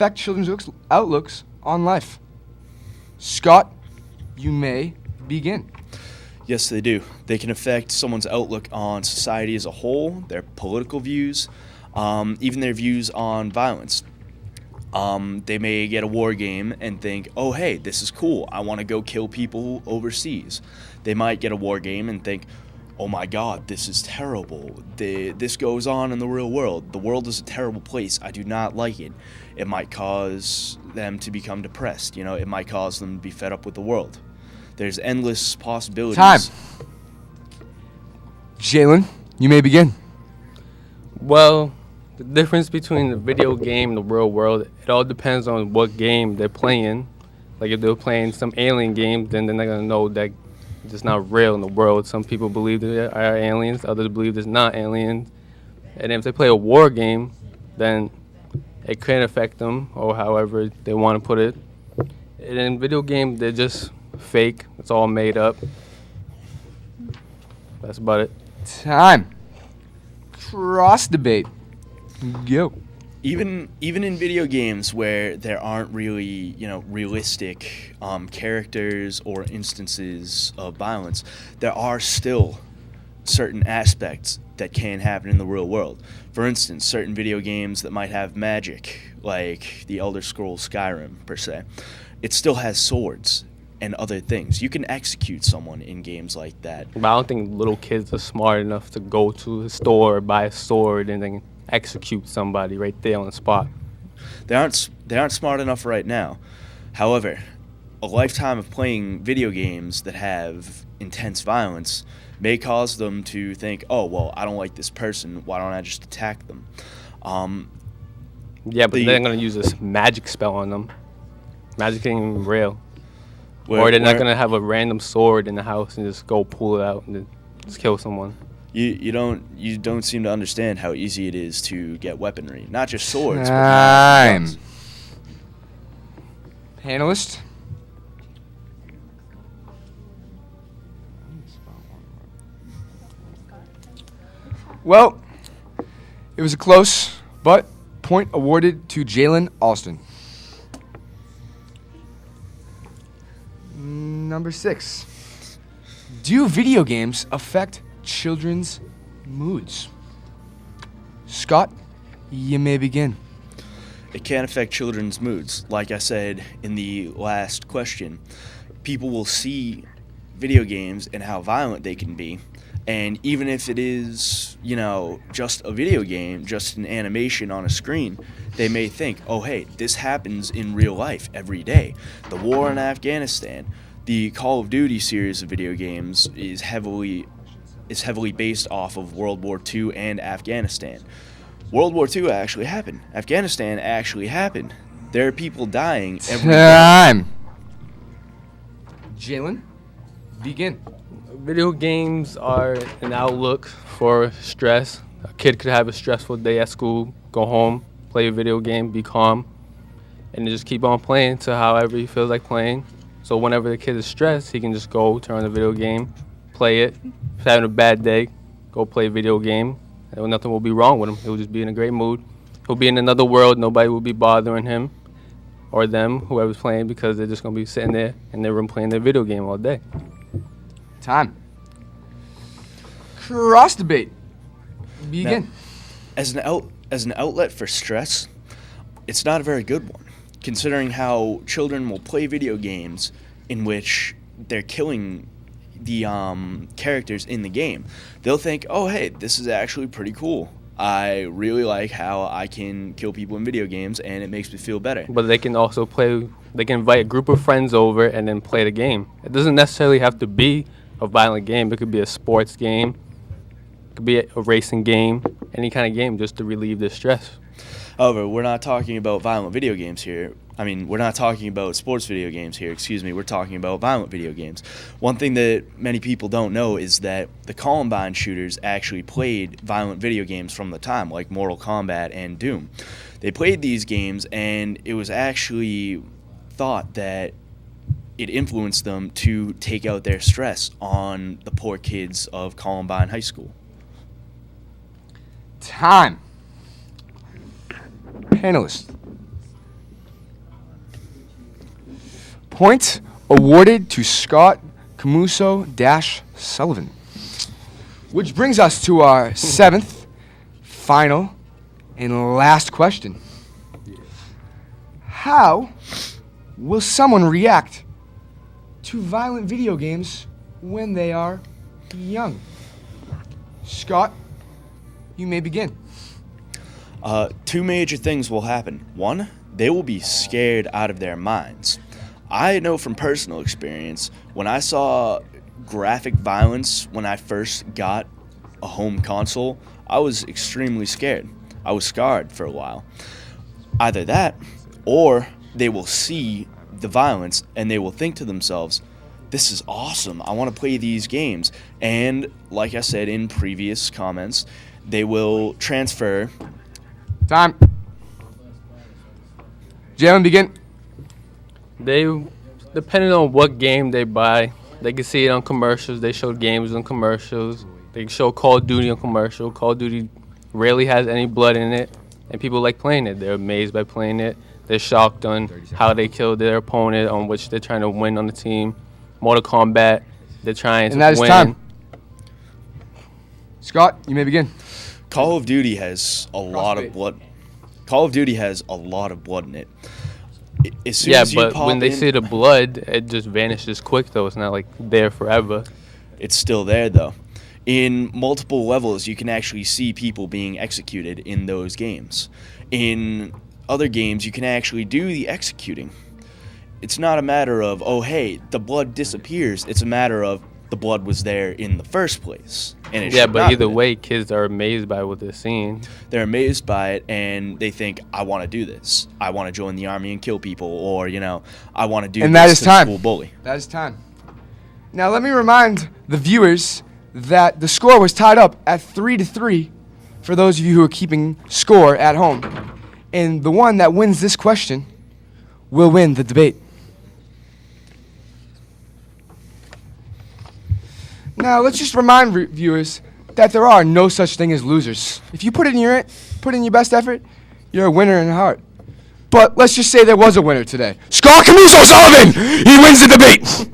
affect children's outlooks on life? Scott, you may begin. Yes, they do. They can affect someone's outlook on society as a whole, their political views, even their views on violence. They may get a war game and think, oh, hey, this is cool. I want to go kill people overseas. They might get a war game and think, oh my God, this is terrible. This goes on in the real world. The world is a terrible place. I do not like it. It might cause them to become depressed. It might cause them to be fed up with the world. There's endless possibilities. Time. Jaylen, you may begin. Well, the difference between the video game and the real world, it all depends on what game they're playing. Like if they're playing some alien game, then they're not going to know that it's not real in the world. Some people believe there are aliens, others believe there's not aliens. And if they play a war game, then it can affect them, or however they want to put it. And in video games, they're just fake. It's all made up. That's about it. Time. Cross debate. Go. Even in video games where there aren't really, realistic characters or instances of violence, there are still certain aspects that can happen in the real world. For instance, certain video games that might have magic, like the Elder Scrolls Skyrim, per se, it still has swords and other things. You can execute someone in games like that. But I don't think little kids are smart enough to go to a store, buy a sword, and then execute somebody right there on the spot. They aren't smart enough right now. However, a lifetime of playing video games that have intense violence may cause them to think, oh, well, I don't like this person. Why don't I just attack them? Yeah, but they're going to use this magic spell on them. Magic ain't even real. Or they're not going to have a random sword in the house and just go pull it out and then just kill someone. You don't seem to understand how easy it is to get weaponry. Not just swords, Time. but Panelist. Well, it was a close, but point awarded to Jaylen Alston. Number 6. Do video games affect children's moods? Scott, you may begin. It can affect children's moods. Like I said in the last question, people will see video games and how violent they can be. And even if it is, just a video game, just an animation on a screen, they may think, oh, hey, this happens in real life every day. The war in Afghanistan, the Call of Duty series of video games is heavily based off of World War II and Afghanistan. World War II actually happened. Afghanistan actually happened. There are people dying every day. Time. Jaylen, begin. Video games are an outlook for stress. A kid could have a stressful day at school, go home, play a video game, be calm, and just keep on playing to however he feels like playing. So whenever the kid is stressed, he can just go turn on the video game, play it. If he's having a bad day, go play a video game, and nothing will be wrong with him. He'll just be in a great mood. He'll be in another world. Nobody will be bothering him or them, whoever's playing, because they're just going to be sitting there in their room playing their video game all day. Time. Cross debate. Begin. Now, as an outlet for stress, it's not a very good one, considering how children will play video games in which they're killing the characters in the game. They'll think, oh, hey, this is actually pretty cool. I really like how I can kill people in video games, and it makes me feel better. But they can also they can invite a group of friends over and then play the game. It doesn't necessarily have to be a violent game. It could be a sports game. It could be a racing game. Any kind of game just to relieve their stress. However, we're not talking about violent video games here. We're not talking about sports video games here, We're talking about violent video games. One thing that many people don't know is that the Columbine shooters actually played violent video games from the time, like Mortal Kombat and Doom. They played these games, and it was actually thought that it influenced them to take out their stress on the poor kids of Columbine High School. Time. Panelists. Point awarded to Scott Camuso-Sullivan. Which brings us to our seventh, final, and last question. How will someone react to violent video games when they are young? Scott, you may begin. Two major things will happen. One, they will be scared out of their minds. I know from personal experience, when I saw graphic violence when I first got a home console, I was extremely scared. I was scarred for a while. Either that, or they will see the violence and they will think to themselves, this is awesome, I want to play these games. And like I said in previous comments, they will transfer. Time. Jaylen, begin. They, depending on what game they buy, they can see it on commercials. They show games on commercials. They show Call of Duty on commercial. Call of Duty rarely has any blood in it, and people like playing it. They're amazed by playing it. They're shocked on how they killed their opponent, on which they're trying to win on the team. Mortal Kombat, they're trying to win. And that is time. Scott, you may begin. Call of Duty has a lot of blood. Call of Duty has a lot of blood in it. As soon as you but pop when they in, see the blood, it just vanishes quick, though. It's not like there forever. it's still there though. In multiple levels, you can actually see people being executed in those games. In other games, you can actually do the executing. It's not a matter of, oh, hey, the blood disappears. It's a matter of the blood was there in the first place. And it Yeah, should not but have either been. way, kids are amazed by what they're seeing. They're amazed by it, and they think, I want to do this. I want to join the army and kill people, or, I want to do And this that is to time. the school bully. That is time. Now let me remind the viewers that the score was tied up at 3-3 for those of you who are keeping score at home. And the one that wins this question will win the debate. Now let's just remind viewers that there are no such thing as losers. If you put in your best effort, you're a winner in heart. But let's just say there was a winner today. Scott Camuso-Sullivan! He wins the debate!